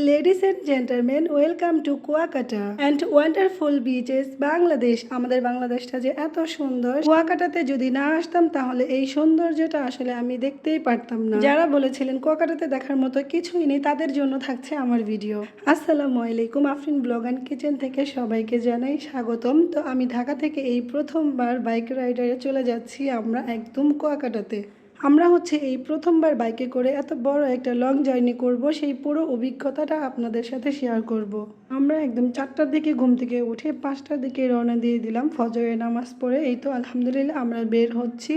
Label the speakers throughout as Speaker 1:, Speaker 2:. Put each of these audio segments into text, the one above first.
Speaker 1: Ladies and gentlemen, welcome to Kuakata and wonderful beaches, Bangladesh. আমাদের বাংলাদেশটা যে এত সুন্দর, কুয়াকাটাতে যদি না আসতাম তাহলে এই সৌন্দর্যটা আসলে আমি দেখতেই পারতাম না। যারা বলেছিলেন কুয়াকাটাতে দেখার মতো কিছুই নেই, তাদের জন্য থাকছে আমার ভিডিও। আসসালামু আলাইকুম, আফরিন ব্লগ অ্যান্ড কিচেন থেকে সবাইকে জানাই স্বাগতম। তো আমি ঢাকা থেকে এই প্রথমবার বাইক রাইডারে চলে যাচ্ছি আমরা একদম কুয়াকাটাতে। আমরা এই প্রথমবার বাইকে করে এত বড় একটা লং জার্নি করব, সেই পুরো অভিজ্ঞতাটা আপনাদের সাথে শেয়ার করব। আমরা একদম 4টার দিকে ঘুম থেকে উঠে 5টার দিকে রওনা দিয়ে দিলাম ফজরের নামাজ পড়ে। এই তো আলহামদুলিল্লাহ আমরা বের হচ্ছি।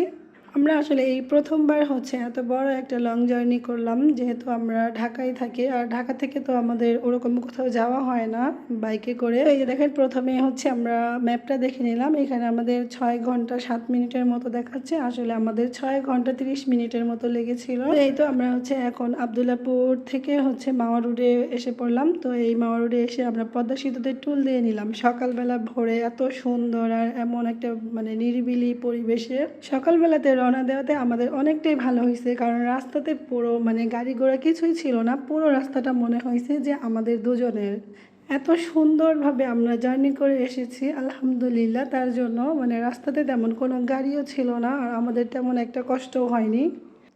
Speaker 1: আমরা আসলে এই প্রথমবার এত বড় একটা লং জার্নি করলাম, যেহেতু আমরা ঢাকায় থাকি আর ঢাকা থেকে তো আমাদের ওরকম কোথাও যাওয়া হয় না বাইকে করে। এই যে দেখেন, প্রথমে আমরা ম্যাপটা দেখে নিলাম। এখানে আমাদের 6 ঘন্টা 7 মিনিটের মতো দেখাচ্ছে, আসলে আমাদের 6 ঘন্টা 30 মিনিটের মতো লেগেছিল। এই তো আমরা এখন আবদুল্লাপুর থেকে মাওয়া রোডে এসে পড়লাম। তো এই মাওয়া রোডে এসে আমরা পদ্মা সেতুতে টুল দিয়ে নিলাম। সকালবেলা ভোরে এত সুন্দর আর এমন একটা নিরিবিলি পরিবেশে সকালবেলাতে রওনা দেওয়াতে আমাদের অনেকটাই ভালো হয়েছে, কারণ রাস্তাতে পুরো গাড়ি ঘোড়া কিছুই ছিল না। পুরো রাস্তাটা মনে হয়েছে যে আমাদের দুজনের। এত সুন্দরভাবে আমরা জার্নি করে এসেছি আলহামদুলিল্লাহ। তার জন্য রাস্তাতে তেমন কোনো গাড়িও ছিল না আর আমাদের তেমন একটা কষ্টও হয়নি।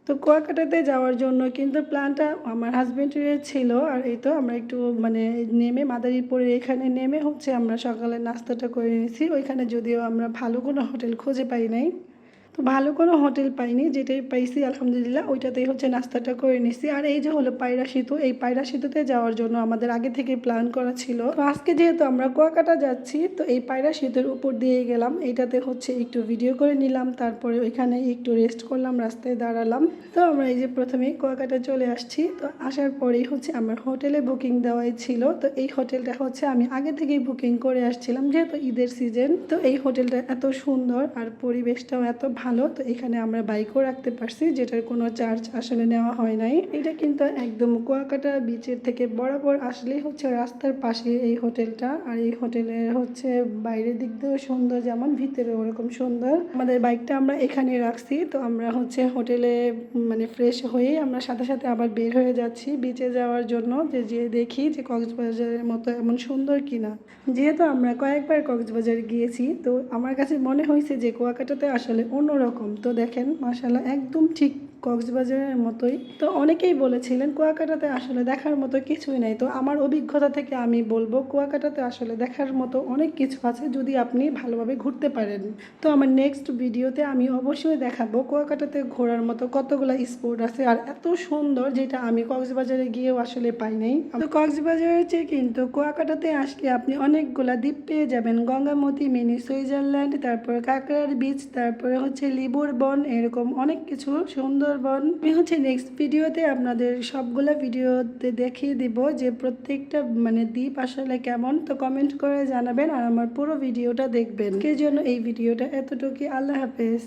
Speaker 1: তো কুয়াকাটাতে যাওয়ার জন্য কিন্তু প্ল্যানটা আমার হাজব্যান্ডের ছিল। আর এই তো আমরা একটু নেমে মাদারীপুরে এখানে নেমে আমরা সকালে নাস্তাটা করে নিয়েছি। ওইখানে যদিও আমরা ভালো কোনো হোটেল খুঁজে পাই নাই, তো ভালো কোনো হোটেল পাইনি, যেটাই পাইছি আলহামদুলিল্লাহ ওইটাতেই নাস্তাটা করে নিছি। আর এই যে হলো পায়রা সেতু, এই পায়রা সেতুতে যাওয়ার জন্য আমাদের আগে থেকে প্ল্যান করা ছিল। তো আজকে যেহেতু আমরা কুয়াকাটা যাচ্ছি, তো এই পায়রা সেতুর উপর দিয়ে গেলাম। এইটাতে একটু ভিডিও করে নিলাম, তারপরে ওইখানে একটু রেস্ট করলাম, রাস্তায় দাঁড়ালাম। তো আমরা এই যে প্রথমেই কুয়াকাটা চলে আসছি। তো আসার পরেই আমার হোটেলে বুকিং দেওয়াই ছিল। তো এই হোটেলটা আমি আগে থেকেই বুকিং করে আসছিলাম, যেহেতু ঈদের সিজন। তো এই হোটেলটা এত সুন্দর আর পরিবেশটাও এত ভালো। তো এখানে আমরা বাইকও রাখতে পারছি, যেটার কোনো চার্জ আসলে নেওয়া হয় নাই। এটা কিন্তু একদম কুয়াকাটা বিচের থেকে বরাবর আসলেই রাস্তার পাশে এই হোটেলটা। আর এই হোটেলের বাইরের দিক দিয়েও সুন্দর, যেমন ভিতরে ওরকম সুন্দর। আমাদের বাইকটা আমরা এখানে রাখছি। তো আমরা হোটেলে ফ্রেশ হয়ে আমরা সাথে সাথে আবার বের হয়ে যাচ্ছি বিচে যাওয়ার জন্য, যে দেখি যে কক্সবাজারের মতো এমন সুন্দর কিনা। যেহেতু আমরা কয়েকবার কক্সবাজার গিয়েছি, তো আমার কাছে মনে হয়েছে যে কুয়াকাটাতে আসলে অন্যরকম। তো দেখেন মাশাআল্লাহ, একদম ঠিক কক্সবাজারের মতোই। তো অনেকেই বলেছিলেন কুয়াকাটাতে আসলে দেখার মতো কিছুই নাই। তো আমার অভিজ্ঞতা থেকে আমি বলবো কুয়াকাটাতে আসলে দেখার মতো অনেক কিছু আছে, যদি আপনি ভালোভাবে ঘুরতে পারেন। তো আমার নেক্সট ভিডিওতে আমি অবশ্যই দেখাবো কুয়াকাটাতে ঘোরার মতো কতগুলো স্পট আছে আর এত সুন্দর, যেটা আমি কক্সবাজারে গিয়েও আসলে পাই নাই। তো কক্সবাজারের চেয়ে কিন্তু কুয়াকাটাতে আসলে আপনি অনেকগুলা দ্বীপ পেয়ে যাবেন। গঙ্গামতি, মিনি সুইজারল্যান্ড, তারপর কাঁকড়ার বিচ, তারপরে লিবুর বন, এরকম অনেক কিছু সুন্দরবন। আমি নেক্সট ভিডিওতে আপনাদের সবগুলা ভিডিওতে দেখিয়ে দিব যে প্রত্যেকটা দ্বীপ আসলে কেমন। তো কমেন্ট করে জানাবেন আর আমার পুরো ভিডিওটা দেখবেন। কে জন্য এই ভিডিওটা এতটুকু। আল্লাহ হাফেজ।